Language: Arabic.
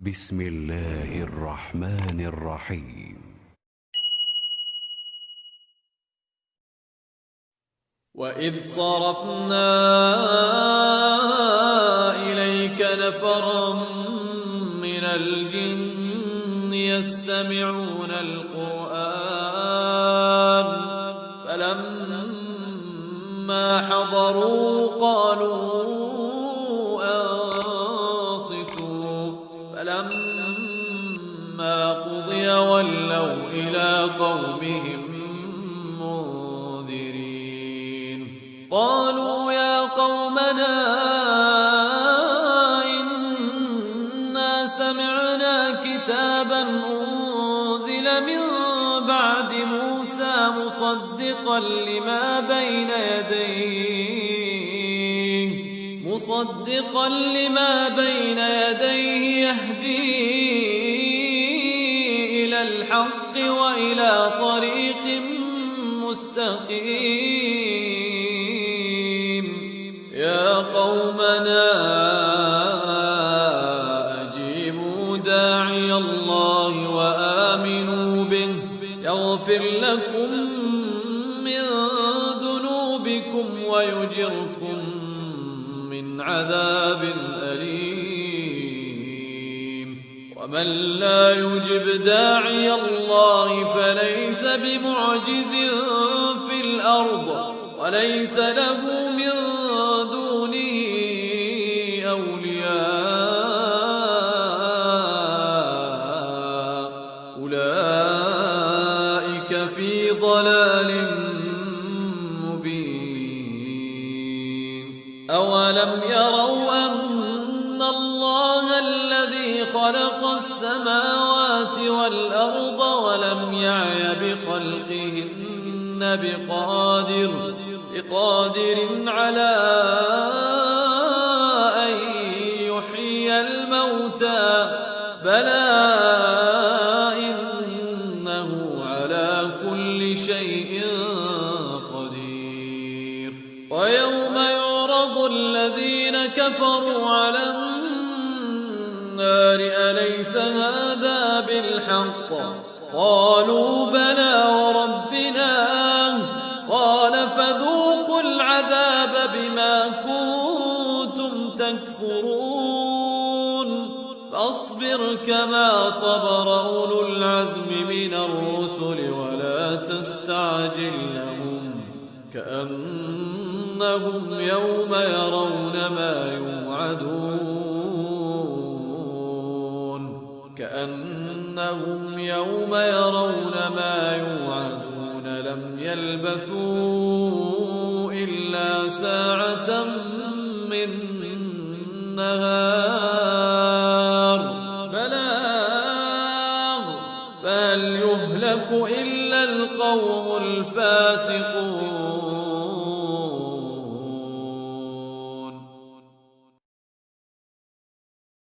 بسم الله الرحمن الرحيم. وإذ صرفنا إليك نفرا من الجن يستمعون القرآن فلما حضروا قالوا أنصتوا فلما قضي ولوا إلى قومهم منذرين قالوا يا قومنا إنا سمعنا كتابا أنزل من بعد موسى مصدقا لما بين يديه يهدي إلى الحق وإلى طريق مستقيم يا قومنا أجيبوا داعي الله وآمنوا به يغفر لكم من ذنوبكم ويجركم من عذاب أليم ومن لا يجب داعي الله فليس بمعجز في الأرض وليس له من دونه أولياء أولئك في ضلال مبين أولم يروا أن الله الذي خلق السماوات والأرض ولم يعي بخلقهن بقادر على أن يحيي الموتى بلى إنه على كل شيء قدير ويوم يعرض الذين كفروا على النار أليس هذا بالحق قالوا بلى وربنا قال فذوقوا العذاب بما كنتم تكفرون فاصبر كما صبر أولو العزم من الرسل ولا تستعجل لهم كأنهم يوم يرون ما يوعدون لم يلبثوا إلا ساعة من نهار بلاغ فهل يهلك إلا القوم الفاسقون